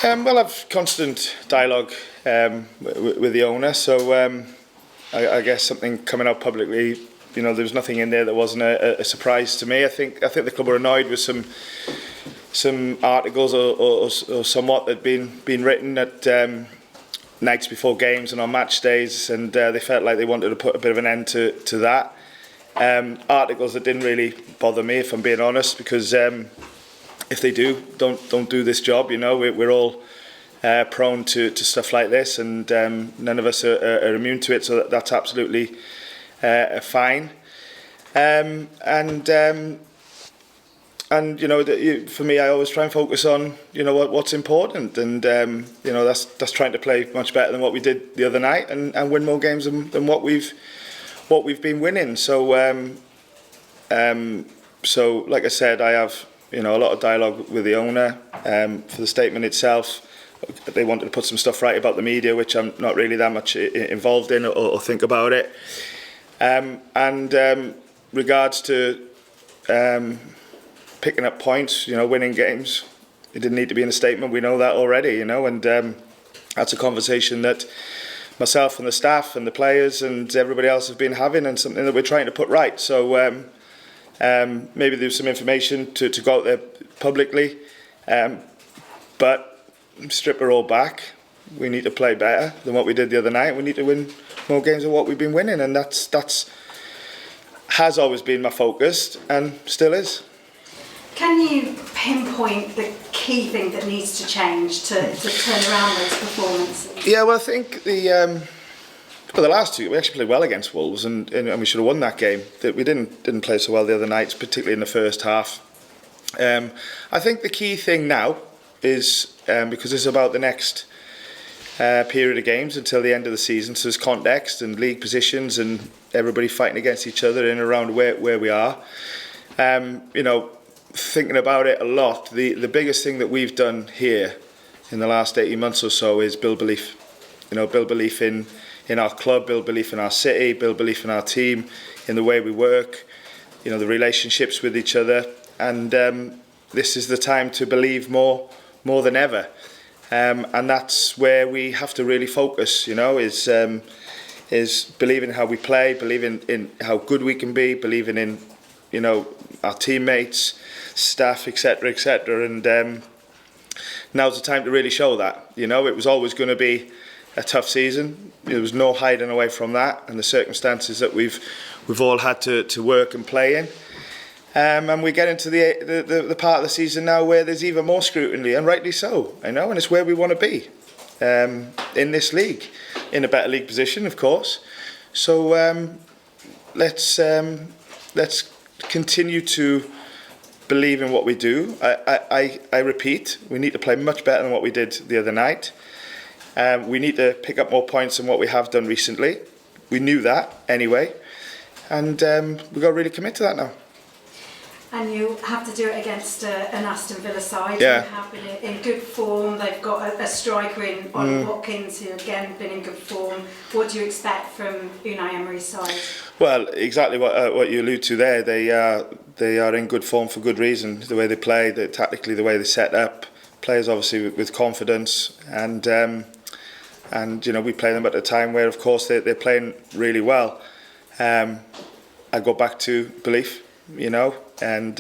Well, I've constant dialogue with the owner, so I guess something coming out publicly, there was nothing in there that wasn't a surprise to me. I think the club were annoyed with some articles or somewhat that had been written at nights before games and on match days, and they felt like they wanted to put a bit of an end to that. Articles that didn't really bother me, if I'm being honest, because if they don't do this job, we're all prone to stuff like this, and none of us are immune to it, so that's absolutely fine. And for me, I always try and focus on what's important, and that's trying to play much better than what we did the other night, and win more games than what we've been winning. So like I said, I have a lot of dialogue with the owner. For the statement itself, they wanted to put some stuff right about the media, which I'm not really that much involved in or think about it. Regards to picking up points, winning games, it didn't need to be in a statement. We know that already, and that's a conversation that myself and the staff and the players and everybody else have been having, and something that we're trying to put right. So maybe there's some information to go out there publicly, but strip it all back. We need to play better than what we did the other night. We need to win more games than what we've been winning, and that's has always been my focus and still is. Can you pinpoint the key thing that needs to change to turn around those performances? Yeah, well, I think the last two, we actually played well against Wolves, and we should have won that game. We didn't play so well the other nights, particularly in the first half. I think the key thing now is, because it's about the next period of games until the end of the season, so there's context and league positions and everybody fighting against each other in and around where we are. Thinking about it a lot, the biggest thing that we've done here in the last 18 months or so is build belief. Build belief in our club, build belief in our city, build belief in our team, in the way we work, the relationships with each other, and this is the time to believe more than ever. And that's where we have to really focus, is believing in how we play, believing in how good we can be, believing in, our teammates, staff, etc., etc. And now's the time to really show that. It was always going to be a tough season. There was no hiding away from that, and the circumstances that we've all had to work and play in. And we get into the part of the season now where there's even more scrutiny, and rightly so, and it's where we want to be in this league, in a better league position, of course. So let's continue to believe in what we do. I repeat, we need to play much better than what we did the other night. We need to pick up more points than what we have done recently. We knew that anyway, and we've got to really commit to that now. And you have to do it against an Aston Villa side who have been in good form. They've got a striker in Ollie Watkins, who again been in good form. What do you expect from Unai Emery's side? Well, exactly what you allude to there. They are in good form for good reason. The way they play, tactically, the way they set up. Players obviously with confidence, and we play them at a time where, of course, they're playing really well. I go back to belief, and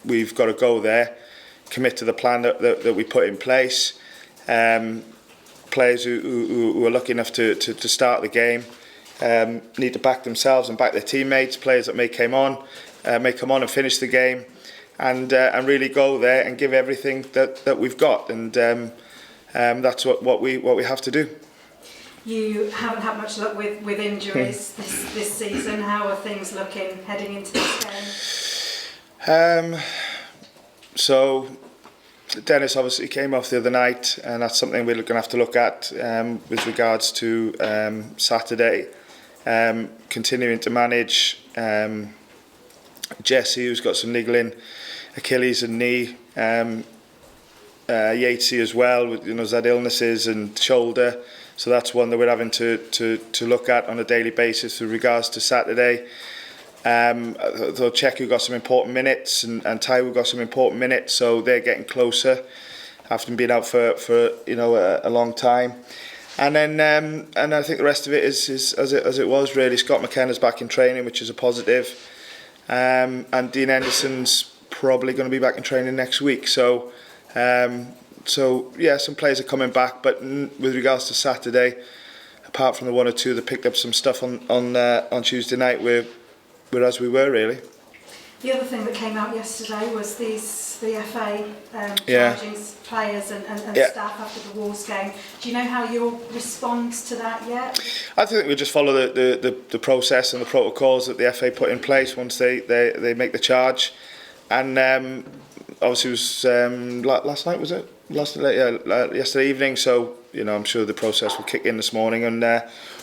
we've got to go there, commit to the plan that we put in place. Players who are lucky enough to start the game need to back themselves and back their teammates. Players that may come on and finish the game, and really go there and give everything that we've got, and that's what we have to do. You haven't had much luck with injuries this season. How are things looking heading into this game? So Dennis obviously came off the other night, and that's something we're going to have to look at with regards to Saturday. Continuing to manage Jesse, who's got some niggling Achilles and knee. Yatesy as well, with has had illnesses and shoulder. So that's one that we're having to look at on a daily basis with regards to Saturday. Though Cheku got some important minutes, and Taiwo got some important minutes, so they're getting closer. after being out for a long time. And then and I think the rest of it is as it was really. Scott McKenna's back in training, which is a positive, and Dean Henderson's probably going to be back in training next week. So yeah, some players are coming back, but with regards to Saturday, apart from the one or two that picked up some stuff on Tuesday night, we're as we were really. The other thing that came out yesterday was the FA charging players and staff after the Wolves game. Do you know how you'll respond to that yet? I think we just follow the process and the protocols that the FA put in place once they make the charge. And obviously it was last night, was it? Yesterday evening. So I'm sure the process will kick in this morning, and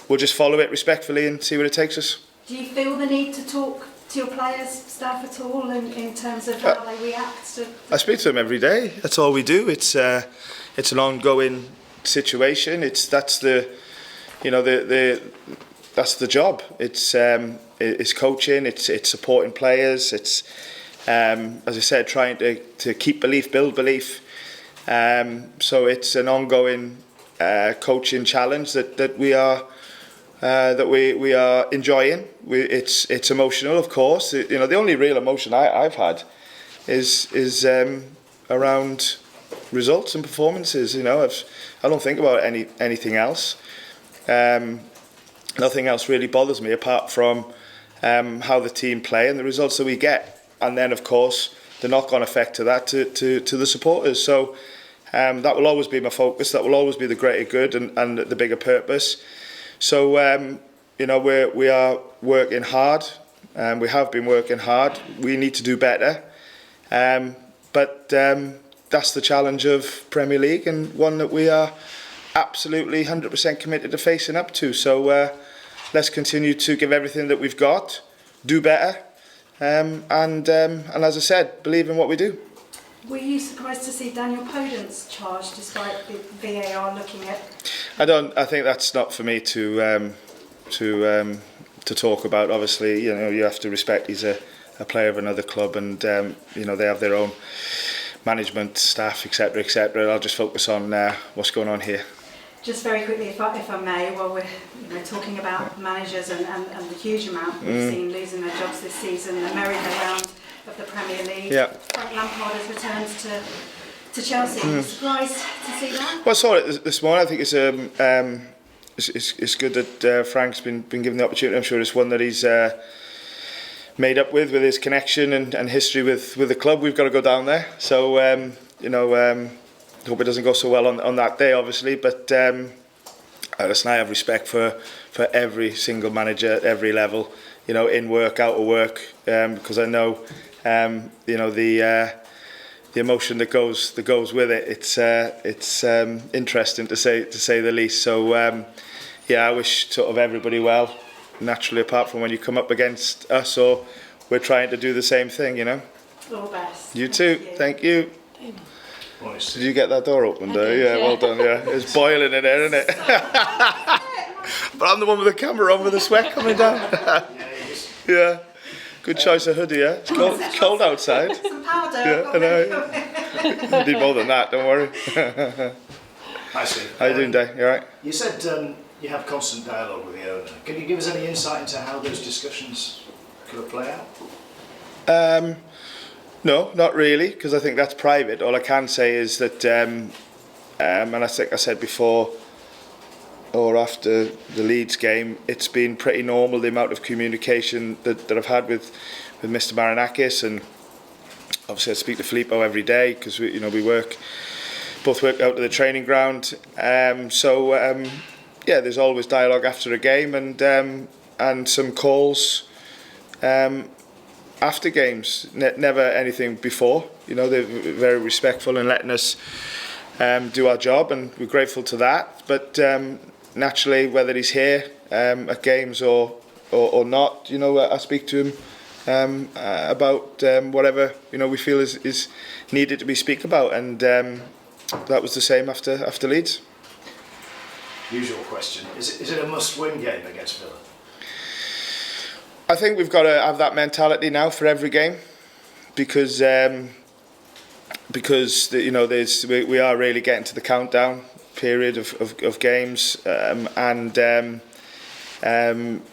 we'll just follow it respectfully and see where it takes us. Do you feel the need to talk to your players, staff at all in terms of how they react to? I speak to them every day. That's all we do. It's an ongoing situation. That's the job. It's coaching. It's supporting players. It's as I said, trying to keep belief, build belief. So it's an ongoing coaching challenge that we are enjoying. It's emotional, of course. The only real emotion I've had is around results and performances. I don't think about anything else. Nothing else really bothers me apart from how the team play and the results that we get, and then of course the knock-on effect to that to the supporters. So that will always be my focus. That will always be the greater good and the bigger purpose. So we are working hard, and we have been working hard. We need to do better, but that's the challenge of Premier League, and one that we are absolutely 100% committed to facing up to. So let's continue to give everything that we've got, do better, and as I said, believe in what we do. Were you surprised to see Daniel Podence charged despite the VAR looking at? I think that's not for me to talk about. Obviously, you have to respect he's a player of another club, and they have their own management, staff, etc., etc. I'll just focus on what's going on here. Just very quickly, if I may, while we're talking about managers and the huge amount we've seen losing their jobs this season, the merry-go-round of the Premier League. Yeah. Frank Lampard has returned to Chelsea. Are you surprised to see that? Well, I saw it this morning. I think it's good that Frank's been given the opportunity. I'm sure it's one that he's made up with his connection and history with the club. We've got to go down there. So hope it doesn't go so well on that day, obviously. But listen, I have respect for every single manager at every level. In work, out of work, because I know the emotion that goes with it. It's interesting to say the least. So I wish sort of everybody well. Naturally, apart from when you come up against us, or we're trying to do the same thing. All the best. You too. Thank you. Nice. Did you get that door opened? Yeah, well done. Yeah, it's boiling in there, isn't it? But I'm the one with the camera on with the sweat coming down. Yeah, good choice of hoodie. Yeah, it's cold outside. Some powder. Yeah, I know. Need more than that. Don't worry. Hi, Steve. How you doing, Dave? You all right? You said you have constant dialogue with the owner. Can you give us any insight into how those discussions could play out? No, not really, because I think that's private. All I can say is that, and I think I said before or after the Leeds game, it's been pretty normal, the amount of communication that I've had with Mr. Marinakis, and obviously I speak to Filippo every day because we both work out to the training ground. There's always dialogue after a game, and some calls after games. Never anything before. They're very respectful and letting us do our job, and we're grateful to that. But naturally, whether he's here at games or not, I speak to him about whatever we feel is needed to be speak about, and that was the same after Leeds. Usual question: is it a must-win game against Villa? I think we've got to have that mentality now for every game, because because we are really getting to the countdown period of games, and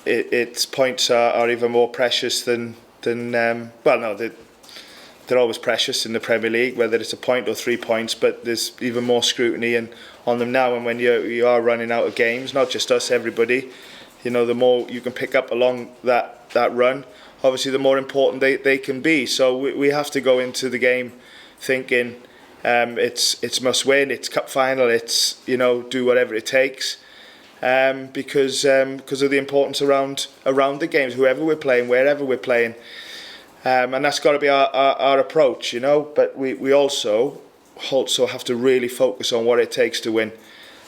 its points are even more precious than they're always precious in the Premier League, whether it's a point or 3 points, but there's even more scrutiny on them now. And when you are running out of games, not just us, everybody, the more you can pick up along that run, obviously the more important they can be. So we have to go into the game thinking it's must win, it's cup final, it's do whatever it takes, because of the importance around the games, whoever we're playing, wherever we're playing. And that's got to be our approach, But we also have to really focus on what it takes to win.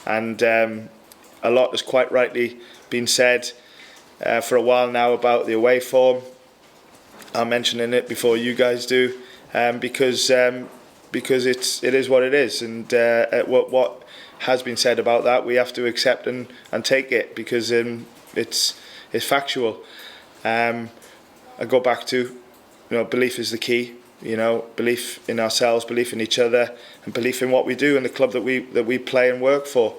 And a lot has quite rightly been said for a while now about the away form. I'm mentioning it before you guys do, because it is what it is, and what has been said about that we have to accept and take it, because it's factual. I go back to. Belief is the key. Belief in ourselves, belief in each other, and belief in what we do and the club that we play and work for.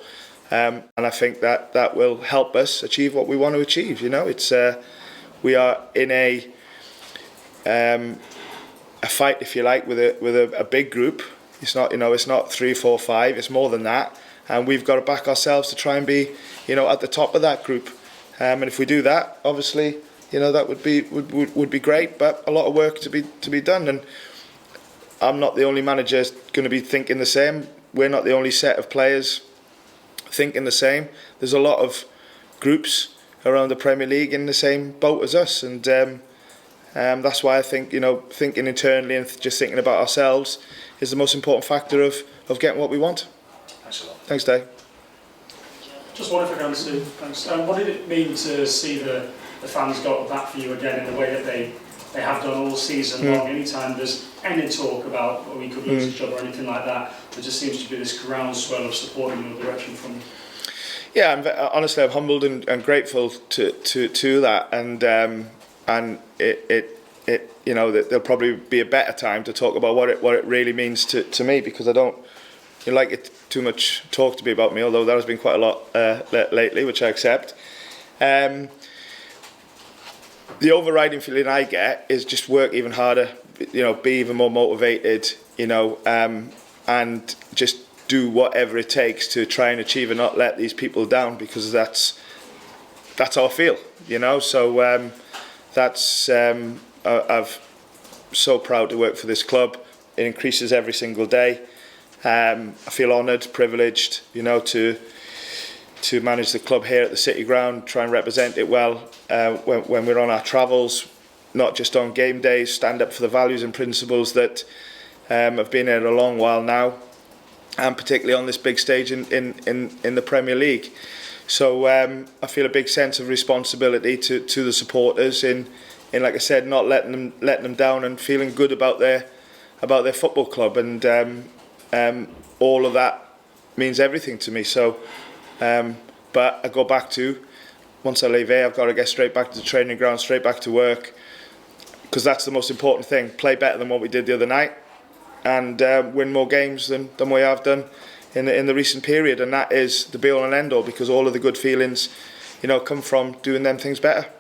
And I think that will help us achieve what we want to achieve. It's we are in a fight, if you like, with a big group. It's not it's not 3, 4, 5. It's more than that, and we've got to back ourselves to try and be at the top of that group. And if we do that, obviously. That would be great, but a lot of work to be done. And I'm not the only manager going to be thinking the same. We're not the only set of players thinking the same. There's a lot of groups around the Premier League in the same boat as us, and that's why I think thinking internally and just thinking about ourselves is the most important factor of getting what we want. Thanks a lot. Thanks, Dave. Just one if I can, Steve. Thanks. What did it mean to see the fans go back for you again in the way that they have done all season long? Anytime there's any talk about we could lose each other or anything like that, there just seems to be this groundswell of support in your direction from you. Yeah, honestly, I'm humbled and grateful to that, and it there'll probably be a better time to talk about what it really means to me, because I don't like it too much talk to be about me, although there has been quite a lot lately, which I accept. The overriding feeling I get is just work even harder, be even more motivated, and just do whatever it takes to try and achieve and not let these people down, because that's how I feel, So I'm so proud to work for this club. It increases every single day. I feel honoured, privileged, to manage the club here at the City Ground, try and represent it well when we're on our travels, not just on game days, stand up for the values and principles that have been here a long while now, and particularly on this big stage in the Premier League. So I feel a big sense of responsibility to the supporters in like I said, not letting them down, and feeling good about their football club, and all of that means everything to me. So. But I go back to, once I leave here, I've got to get straight back to the training ground, straight back to work, because that's the most important thing. Play better than what we did the other night, and win more games than we have done in the recent period, and that is the be all and end all, because all of the good feelings come from doing them things better.